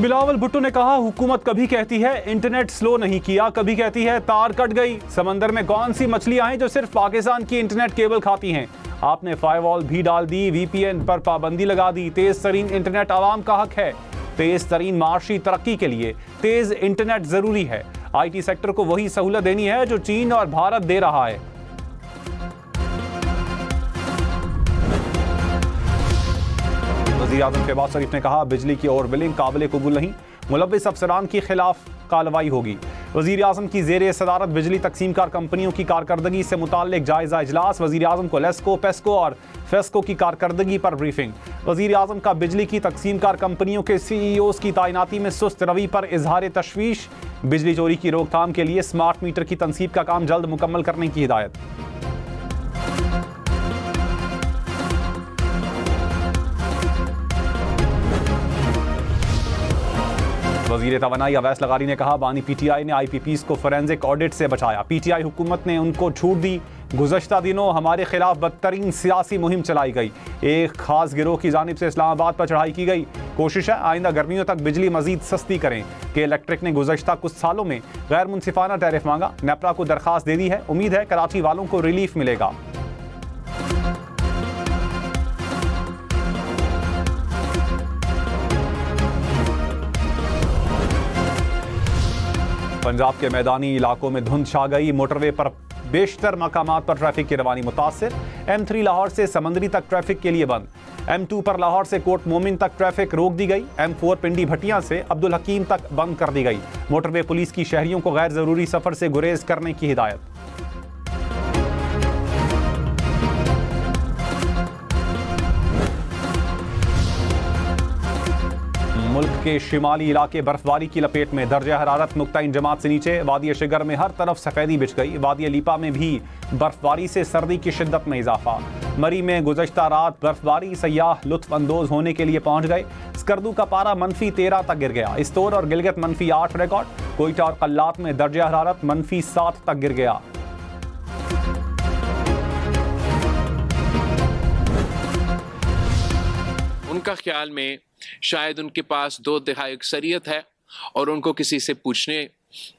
बिलावल भुट्टो ने कहा, हुकूमत कभी कहती है इंटरनेट स्लो नहीं किया, कभी कहती है तार कट गई। समंदर में कौन सी मछलियां हैं जो सिर्फ पाकिस्तान की इंटरनेट केबल खाती हैं? आपने फायरवॉल भी डाल दी, वीपीएन पर पाबंदी लगा दी। तेज तरीन इंटरनेट आवाम का हक है। तेज तरीन माशी तरक्की के लिए तेज इंटरनेट जरूरी है। IT सेक्टर को वही सहूलत देनी है जो चीन और भारत दे रहा है। वज़ीर आज़म शहबाज शरीफ ने कहा, बिजली की ओवर बिलिंग काबिल कबूल नहीं, मुलव्विस अफसरान के खिलाफ कार्रवाई होगी। वज़ीर आज़म की ज़ेरे सदारत बिजली तकसीमकार कंपनियों की कारकर्दगी से मुताल्लिक जायजा इजलास। वज़ीर आज़म को लेस्को, पेस्को और फेस्को की कारकर्दगी पर ब्रीफिंग। वज़ीर आज़म का बिजली की तकसीमकार कंपनियों के CEOs की तैनाती में सुस्त रवि पर इजहार तशवीश। बिजली चोरी की रोकथाम के लिए स्मार्ट मीटर की तनसीब का काम जल्द मुकम्मल करने की हिदायत। वज़ीर तवानाई अवैस लगारी ने कहा, बानी PTI ने IPPs को फोरेंसिक ऑडिट से बचाया। PTI हुकूमत ने उनको छूट दी। गुज़श्ता दिनों हमारे खिलाफ बदतरीन सियासी मुहिम चलाई गई। एक खास गिरोह की जानिब से इस्लामाबाद पर चढ़ाई की गई। कोशिश है आइंदा गर्मियों तक बिजली मजीद सस्ती करें। के इलेक्ट्रिक ने गुज़श्ता कुछ सालों में गैर मुनसिफाना टैरिफ मांगा। नेपरा को दरखास्त दे दी है। उम्मीद है कराची वालों को रिलीफ मिलेगा। पंजाब के मैदानी इलाकों में धुंध छा गई। मोटरवे पर बेशतर मकामात पर ट्रैफिक की रवानी मुतासिर। M3 लाहौर से समंदरी तक ट्रैफिक के लिए बंद। M2 पर लाहौर से कोट मोमिन तक ट्रैफिक रोक दी गई। M4 पिंडी भटिया से अब्दुल हकीम तक बंद कर दी गई। मोटरवे पुलिस की शहरियों को गैर जरूरी सफर से गुरेज करने की हिदायत। मुल्क के शिमाली इलाके बर्फबारी की लपेट में। दर्जा हरारत मुक्ताइन जमात से नीचे। वादी शिगर में हर तरफ सफेदी बिछ गई। वादी लीपा में भी बर्फबारी से सर्दी की शिद्दत में इजाफा। मरी में गुज़श्ता रात बर्फबारी, सयाह लुत्फ अंदोज होने के लिए पहुंच गए। स्कर्दू का पारा -13 तक गिर गया। इस्तोर और गिलगित -8 रिकॉर्ड। कोयटा और कल्लात में दर्जा हरारत -7 तक गिर गया। उनका ख्याल में शायद उनके पास 2/3 अक्सरियत है और उनको किसी से पूछने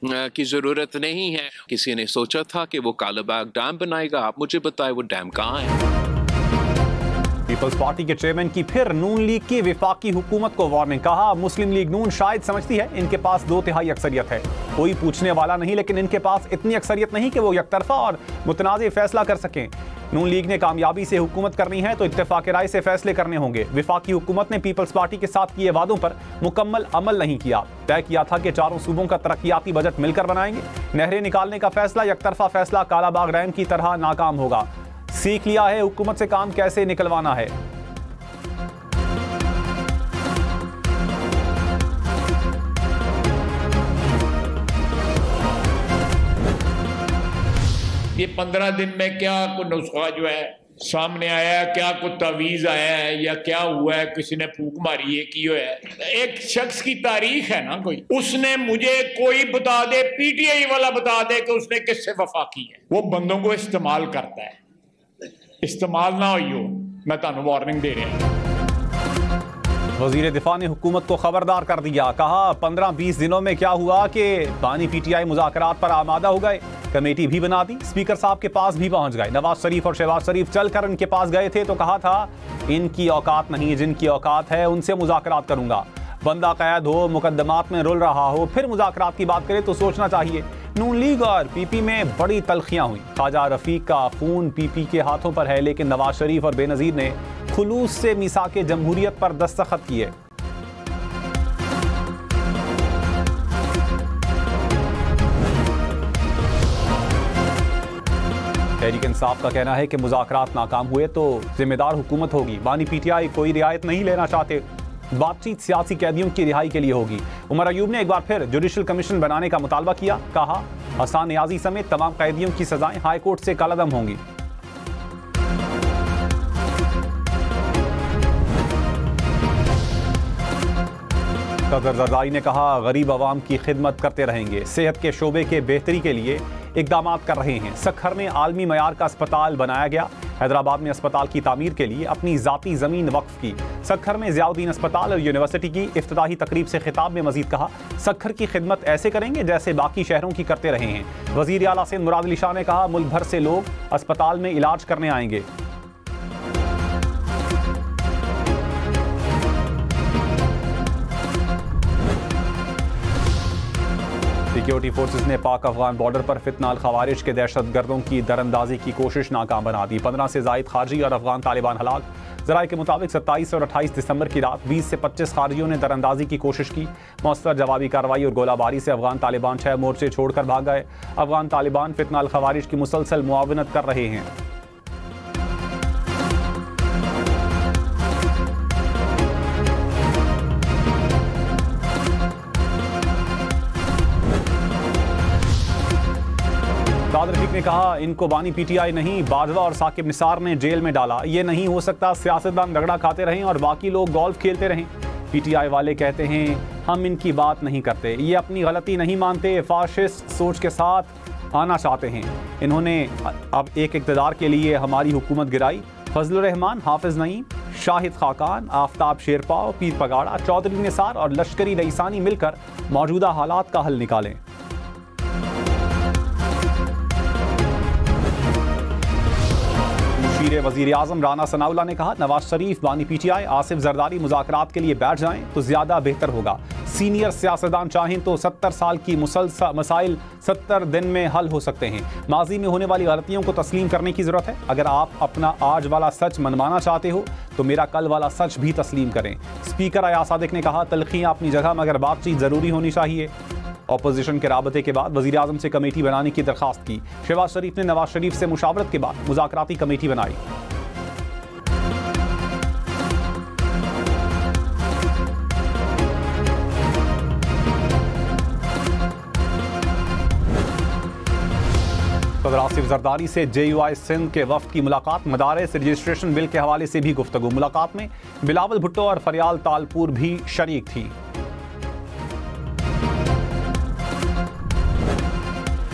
की ज़रूरत नहीं है। किसी ने सोचा था कि वो कालाबाग डैम बनाएगा। आप मुझे बताएं वो डैम कहाँ है? पीपल्स पार्टी के चेयरमैन की फिर नून लीग की विफाकी हुकूमत को वार्निंग। कहा, मुस्लिम लीग नून शायद समझती है इनके पास 2/3 अक्सरियत है, कोई पूछने वाला नहीं, लेकिन इनके पास इतनी अक्सरियत नहीं कि वो यकतरफा और मुतनाज़ फैसला कर सकें। नून लीग ने कामयाबी से हुकूमत करनी है तो इत्तेफाक राय से फैसले करने होंगे। विफाकी हुकूमत ने पीपल्स पार्टी के साथ किए वादों पर मुकम्मल अमल नहीं किया। तय किया था कि चारों सूबों का तरक्याती बजट मिलकर बनाएंगे। नहरें निकालने का फैसला, यकतरफा फैसला कालाबाग डैम की तरह नाकाम होगा। सीख लिया है हुकूमत से काम कैसे निकलवाना है। ये 15 दिन में क्या कोई नुस्खा जो है सामने आया है, क्या कोई तवीज आया है या क्या हुआ है, किसी ने फूक मारी है की है। एक शख्स की तारीख है ना, कोई उसने मुझे कोई बता दे, PTI वाला बता दे कि उसने किससे वफा की है। वो बंदों को इस्तेमाल करता है, इस्तेमाल ना हो। मैं तानू वार्निंग दे रहा हूं। वज़ीर दिफा ने हुकूमत को खबरदार कर दिया। कहा, 15-20 दिनों में क्या हुआ कि बानी PTI मुज़ाकरात पर आमादा हो गए। कमेटी भी बना दी, स्पीकर साहब के पास भी पहुंच गए। नवाज शरीफ और शहबाज शरीफ चलकर इनके पास गए थे तो कहा था, इनकी औकात नहीं, जिनकी औकात है उनसे मुज़ाकरात करूंगा। बंदा कैद हो, मुकदमात में रुल रहा हो, फिर मुज़ाकरात की बात करे तो सोचना चाहिए। नून लीग और PP में बड़ी तलखियां हुई। ख्वाजा रफीक का खून PP के हाथों पर है, लेकिन नवाज शरीफ और बेनज़ीर ने खुलूस से मिसाके जमहूरियत पर दस्तखत किए। तहरीक इंसाफ का कहना है कि मुज़ाकरात नाकाम हुए तो जिम्मेदार हुकूमत होगी। बानी PTI कोई रियायत नहीं लेना चाहते। बातचीत सियासी कैदियों की रिहाई के लिए होगी। उमर अयूब ने एक बार फिर जुडिशल कमीशन बनाने का मुतालबा किया। कहा, हसन नियाजी समेत तमाम कैदियों की सजाएं हाई कोर्ट से कलअदम होंगी। सदर जरदारी ने कहा, गरीब आवाम की खिदमत करते रहेंगे। सेहत के शोबे के बेहतरी के लिए इकदाम कर रहे हैं। सखर में आलमी मयार का अस्पताल बनाया गया। हैदराबाद में अस्पताल की तामीर के लिए अपनी जाती जमीन वक्फ की। सक्खर में ज़ियाउद्दीन अस्पताल और यूनिवर्सिटी की इफ्तिताही तकरीब से खिताब में मजीद कहा, सक्खर की खिदमत ऐसे करेंगे जैसे बाकी शहरों की करते रहे हैं। वजीर आला सिंध मुराद अली शाह ने कहा, मुल्क भर से लोग अस्पताल में इलाज करने आएंगे। सिक्योरिटी फोर्सेस ने पाक अफगान बॉर्डर पर फितनाल खवारिज के दहशतगर्दों की दरअंदाजी की कोशिश नाकाम बना दी। 15 से जायद खारजी और अफगान तालिबान हलाक। ज़राए के मुताबिक 27 और 28 दिसंबर की रात 20 से 25 खारजियों ने दरअंदाजी की कोशिश की। मौसर जवाबी कार्रवाई और गोलाबारी से अफगान तालिबान 6 मोर्चे छोड़कर भाग गए। अफगान तालिबान फितनाल खवारिज की मुसलसल मुआवनत कर रहे हैं। सादिर रफीक ने कहा, इनको बानी पीटीआई नहीं, बाजवा और साकिब निसार ने जेल में डाला। ये नहीं हो सकता सियासतदान रगड़ा खाते रहें और बाकी लोग गोल्फ खेलते रहें। पीटीआई वाले कहते हैं हम इनकी बात नहीं करते, ये अपनी गलती नहीं मानते, फाशिस्ट सोच के साथ आना चाहते हैं। इन्होंने अब एक इक़्तिदार के लिए हमारी हुकूमत गिराई। फजलुर रहमान, हाफिज नईम, शाहिद खाकान, आफ्ताब शेरपाव, पीर पगाड़ा, चौधरी निसार और लश्करी रईसानी मिलकर मौजूदा हालात का हल निकालें। वज़ीर आज़म राना सनाउल्लाह ने कहा, नवाज शरीफ, बानी पीटीआई, आसिफ जरदारी मुज़ाकरात के लिए बैठ जाएं तो ज़्यादा बेहतर होगा। सीनियर सियासतदान चाहें तो 70 साल की मसाइल 70 दिन में हल हो सकते हैं। माजी में होने वाली गलतियों को तस्लीम करने की ज़रूरत है। अगर आप अपना आज वाला सच मनवाना चाहते हो तो मेरा कल वाला सच भी तस्लीम करें। स्पीकर अयाज सादिक ने कहा, तलखियाँ अपनी जगह मगर बातचीत ज़रूरी होनी चाहिए। अपोजिशन के राबते के बाद वज़ीर आज़म से कमेटी बनाने की दरख्वास्त की। शहबाज शरीफ ने नवाज शरीफ से मुशावरत के बाद मुज़ाकराती कमेटी बनाई। सदर आसिफ जरदारी से JUI सिंध के वफ्द की मुलाकात। मदारिस रजिस्ट्रेशन बिल के हवाले से भी गुफ्तगू। मुलाकात में बिलावल भुट्टो और फरियाल तालपुर भी शरीक थी।